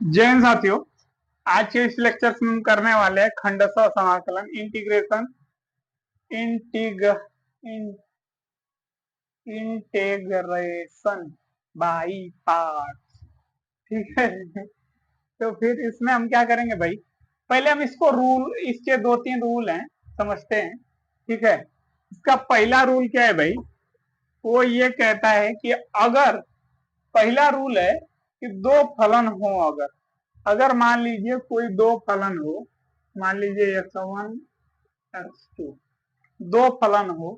जय हिंद साथियों। आज के इस लेक्चर में हम करने वाले हैं खंडशः समाकलन इंटीग्रेशन इंटीग इन, इंटेग्रेशन बाई पार्ट। ठीक है। तो फिर इसमें हम क्या करेंगे भाई, पहले हम इसको रूल, इसके दो तीन रूल हैं, समझते हैं। ठीक है। इसका पहला रूल क्या है भाई, वो ये कहता है कि अगर, पहला रूल है कि दो फलन हो, अगर अगर मान लीजिए कोई दो फलन हो, मान लीजिए x1 x2, दो फलन हो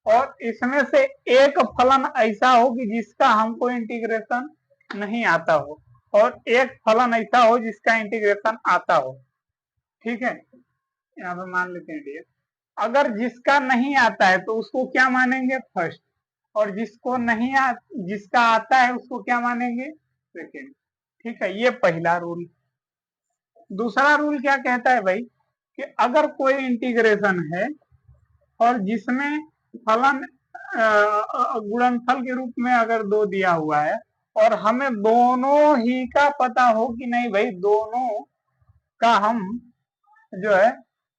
और इसमें से एक फलन ऐसा हो कि जिसका हमको इंटीग्रेशन नहीं आता हो और एक फलन ऐसा हो जिसका इंटीग्रेशन आता हो। ठीक है, यहाँ पे मान लेते हैं डियर। अगर जिसका नहीं आता है तो उसको क्या मानेंगे, फर्स्ट, और जिसका आता है उसको क्या मानेंगे, सेकेंड। ठीक है, ये पहला रूल। दूसरा रूल क्या कहता है भाई कि अगर कोई इंटीग्रेशन है और जिसमें फलन गुणनफल के रूप में अगर दो दिया हुआ है और हमें दोनों ही का पता हो कि नहीं भाई, दोनों का हम जो है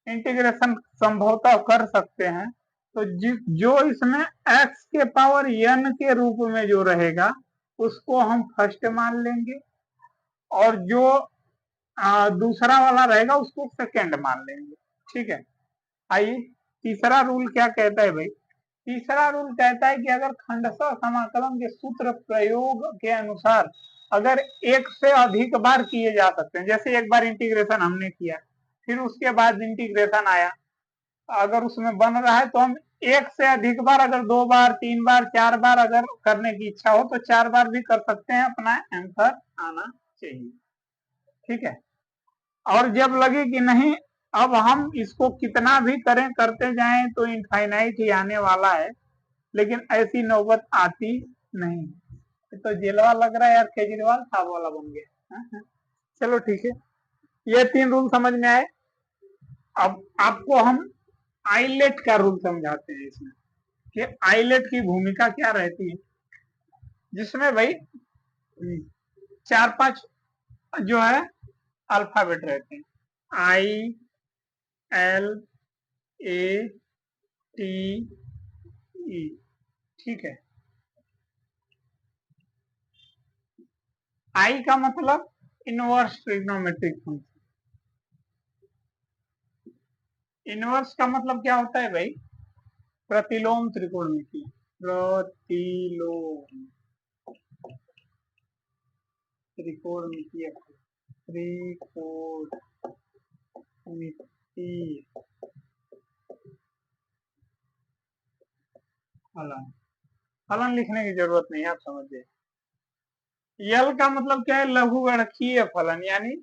इंटीग्रेशन संभवतः कर सकते हैं, तो जो इसमें x के पावर n के रूप में जो रहेगा उसको हम फर्स्ट मान लेंगे और जो दूसरा वाला रहेगा उसको सेकेंड मान लेंगे। ठीक है। आइए, तीसरा रूल क्या कहता है भाई, तीसरा रूल कहता है कि अगर खंडशः समाकलन के सूत्र प्रयोग के अनुसार अगर एक से अधिक बार किए जा सकते हैं, जैसे एक बार इंटीग्रेशन हमने किया फिर उसके बाद इंटीग्रेशन आया, अगर उसमें बन रहा है तो हम एक से अधिक बार, अगर दो बार, तीन बार, चार बार अगर करने की इच्छा हो तो चार बार भी कर सकते हैं, अपना आंसर आना चाहिए। ठीक है। और जब लगे कि नहीं, अब हम इसको कितना भी करें, करते जाएं तो इनफाइनाइट ही आने वाला है, लेकिन ऐसी नौबत आती नहीं। तो जेलवा लग रहा है यार, केजरीवाल साहब वाला बन गया। चलो ठीक है, ये तीन रूल समझ में आए। अब आपको हम आइलेट का रूल समझाते हैं इसमें कि आइलेट की भूमिका क्या रहती है, जिसमें भाई चार पांच जो है अल्फाबेट रहते हैं, I L A T E. ठीक है। आई का मतलब इनवर्स ट्रिग्नोमेट्रिक फंक्शन। इनवर्स का मतलब क्या होता है भाई, प्रतिलोम त्रिकोणमिति। प्रतिलोम त्रिकोणमितीय त्रिकोणमितीय फलन। फलन लिखने की जरूरत नहीं है, आप समझिए। यल का मतलब क्या है, लघुगणकीय फलन, यानी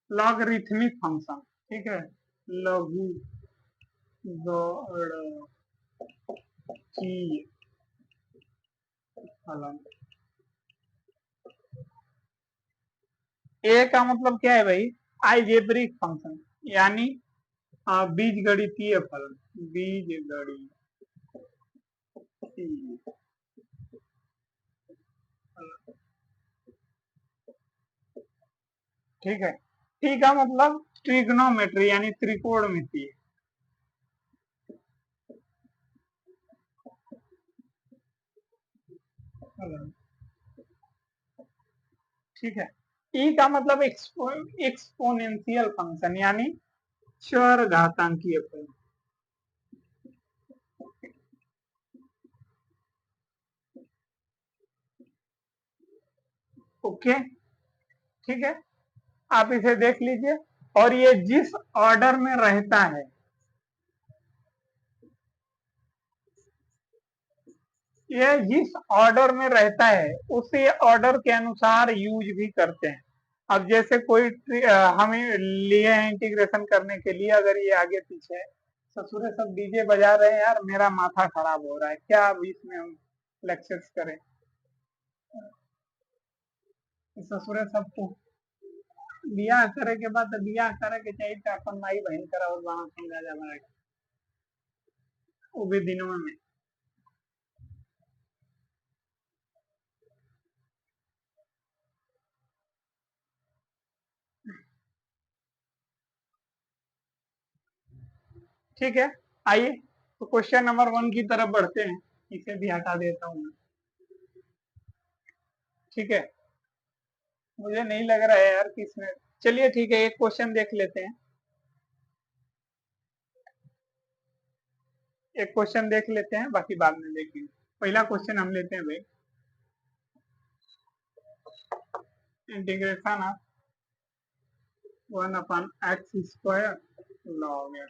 लॉगरिथमिक फंक्शन। ठीक है, लघु गणकीय फलन। ए का मतलब क्या है भाई, आइजेब्रिक फंक्शन, यानी बीज गणितीय फलन। बीज गणितीय फलन। ठीक है। टी का मतलब ट्रिग्नोमेट्री, यानी त्रिकोणमितीय फलन। ठीक है। ई का मतलब एक्सपोनेंशियल फंक्शन, यानी चर घातांकीय फलन। ओके, ठीक है, आप इसे देख लीजिए। और ये जिस ऑर्डर में रहता है, ये जिस ऑर्डर में रहता है उसी ऑर्डर के अनुसार यूज भी करते हैं। अब जैसे कोई हमें लिए हैं इंटीग्रेशन करने के लिए, अगर ये आगे पीछे ससुरे सब डीजे बजा रहे हैं, यार मेरा माथा खराब हो रहा है, क्या अब इसमें हम लेक्चर्स करें। ससुरे सबको बियाह करे के बाद बियाह करे के चाहिए तो अपन माई बहन करा और वहां समझा जा रहा है, वो भी दिनों में। ठीक है, आइए तो क्वेश्चन नंबर 1 की तरफ बढ़ते हैं। इसे भी हटा देता हूँ मैं। ठीक है, मुझे नहीं लग रहा है यार कि इसमें, चलिए ठीक है, एक क्वेश्चन देख लेते हैं। एक क्वेश्चन देख लेते हैं, बाकी बाद में देखेंगे। पहला क्वेश्चन हम लेते हैं भाई, integration of 1/x² log x।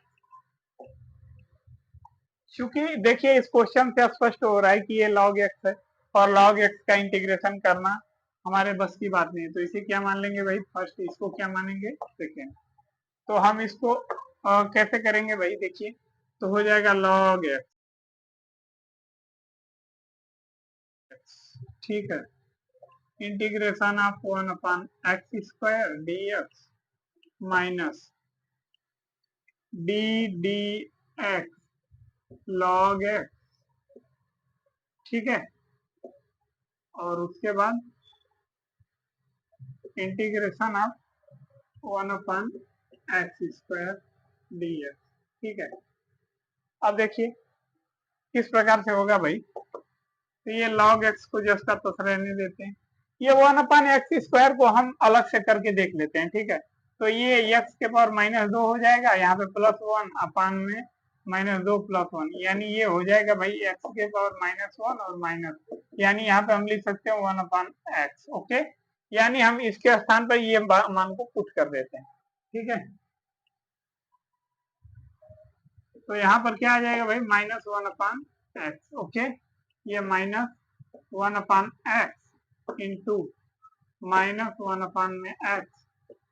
क्योंकि देखिए इस क्वेश्चन से स्पष्ट हो रहा है कि ये log x है, और log x का इंटीग्रेशन करना हमारे बस की बात नहीं है, तो इसे क्या मान लेंगे भाई, फर्स्ट इसको क्या मानेंगे, सेकेंड। तो हम इसको कैसे करेंगे भाई, देखिए तो हो जाएगा log x। ठीक है, integration of 1/x² minus D D x log x. ठीक है, और उसके बाद integration of 1/x² D X. ठीक है, अब देखिए किस प्रकार से होगा भाई, तो ये log x को जैसा तस रहने देते हैं, ये 1/x² को हम अलग से करके देख लेते हैं। ठीक है, तो ये x के पावर -2 हो जाएगा, यहाँ पे +1 अपान में -2 +1, यानी ये हो जाएगा भाई x के पावर -1 और माइनस, यानी यहाँ पे हम लिख सकते हैं 1/x। ओके, यानी हम इसके स्थान पर ये मान को पुट कर देते हैं। ठीक है, तो यहाँ पर क्या आ जाएगा भाई, -1/x। ओके, ये -1/x into -1/x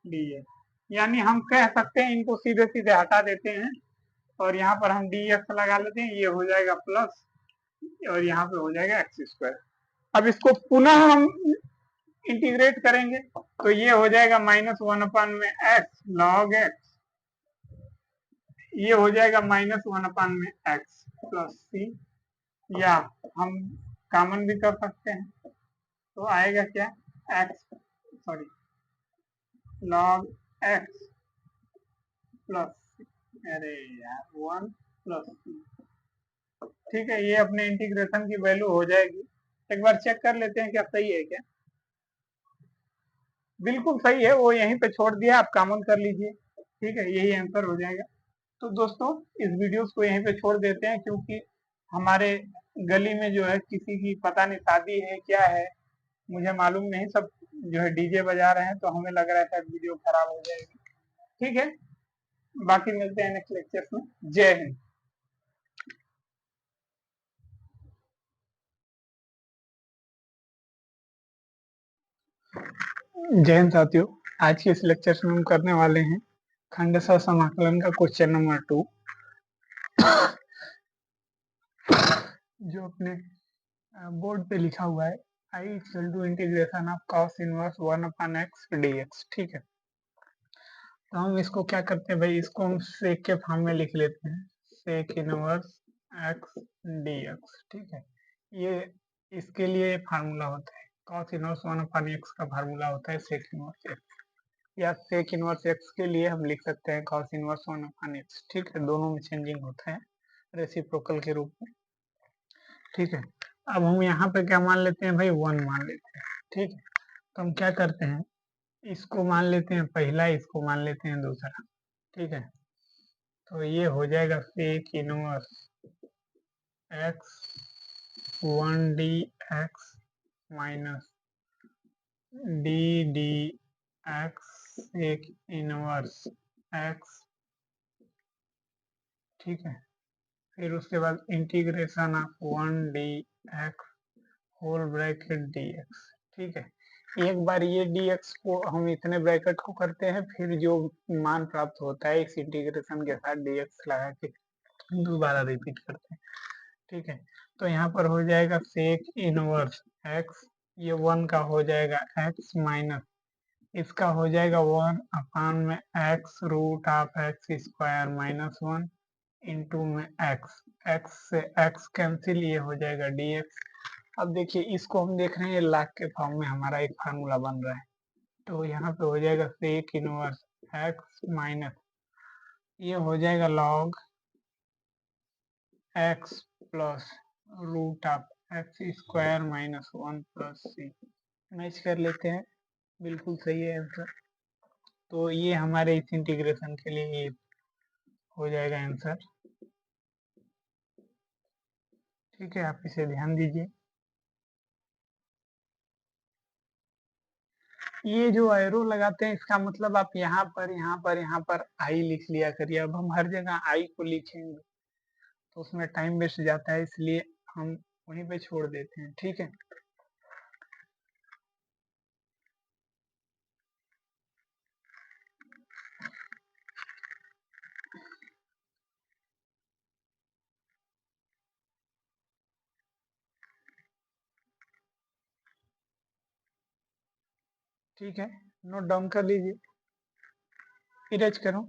D x, यानी हम कह सकते हैं इनको सीधे सीधे हटा देते हैं, और यहाँ पर हम डी एक्स लगा लेते हैं, ये हो जाएगा प्लस, और यहाँ पे हो जाएगा x²। अब इसको पुनः हम इंटीग्रेट करेंगे, तो ये हो जाएगा -1/x log x, ये हो जाएगा -1/x प्लस सी, या हम कॉमन भी कर सकते हैं, तो आएगा क्या, x, sorry, log x plus, अरे यार 1 प्लस सी। ठीक है, ये अपने इंटीग्रेशन की वैल्यू हो जाएगी। एक बार चेक कर लेते हैं क्या सही है क्या, बिल्कुल सही है, वो यहीं पे छोड़ दिया, आप कॉमन कर लीजिए। ठीक है, यही आंसर हो जाएगा। तो दोस्तों इस वीडियोस को यहीं पे छोड़ देते हैं, क्योंकि हमारे गली में जो है किसी की पता नहीं शादी है क्या है, मुझे मालूम नहीं, सब जो है डीजे बजा रहे हैं, तो हमें लग रहा है शायद वीडियो खराब हो जाएगी। ठीक है, बाकी मिलते हैं नेक्स्ट लेक्चर में। जय हिंद। जय हिंद साथियों, आज के इस लेक्चर में हम करने वाले हैं खंडशः समाकलन का क्वेश्चन नंबर 2, जो अपने बोर्ड पे लिखा हुआ है I equal to integration of cos inverse 1/x dx। ठीक है, तो हम इसको क्या करते हैं भाई, इसको हम सेक के फॉर्म में लिख लेते हैं, सेक इनवर्स x dx। ठीक है, ये इसके लिए फार्मूला होता है, cos इनवर्स 1/x का फार्मूला होता है सेक इनवर्स x, या सेक इनवर्स x के लिए हम लिख सकते हैं cos इनवर्स 1/x। ठीक है, दोनों में चेंजिंग होता है रेसिप्रोकल के रूप में। ठीक है, अब हम यहाँ पे क्या मान लेते हैं भाई, 1 मान लेते हैं। ठीक है, तो हम क्या करते हैं, इसको मान लेते हैं पहला, इसको मान लेते हैं दूसरा। ठीक है, तो ये हो जाएगा sec inverse x 1 D X minus D D X sec inverse x। ठीक है, फिर उसके बाद integration of 1 D X whole bracket D X. ठीक है, एक बार ये dx को हम इतने ब्रैकेट को करते हैं, फिर जो मान प्राप्त होता है इस इंटीग्रेशन के साथ dx लगा के दोबारा रिपीट करते हैं। ठीक है, तो यहाँ पर हो जाएगा सेक इनवर्स x, ये 1 का हो जाएगा x माइनस इसका हो जाएगा 1 अपान में x root of x² -1 into में x से x कैंसिल, ये हो जाएगा dx। अब देखिए इसको हम देख रहे हैं लाख के फॉर्म में हमारा एक फार्मूला बन रहा है, तो यहाँ पे हो जाएगा सेक इनवर्स x माइनस ये हो जाएगा log X plus root of X square minus 1 plus C. Match कर लेते हैं, बिल्कुल सही है आंसर। तो ये हमारे इस इंटीग्रेशन के लिए ये हो जाएगा आंसर। ठीक है, आप इसे ध्यान दीजिए। ये जो एरो लगाते हैं इसका मतलब आप यहाँ पर यहाँ पर यहाँ पर आई लिख लिया करिए। अब हम हर जगह आई को लिखेंगे तो उसमें टाइम वेस्ट जाता है, इसलिए हम वहीं पे छोड़ देते हैं। ठीक है, ठीक है, नोट डाउन कर लीजिए। इरेज करो।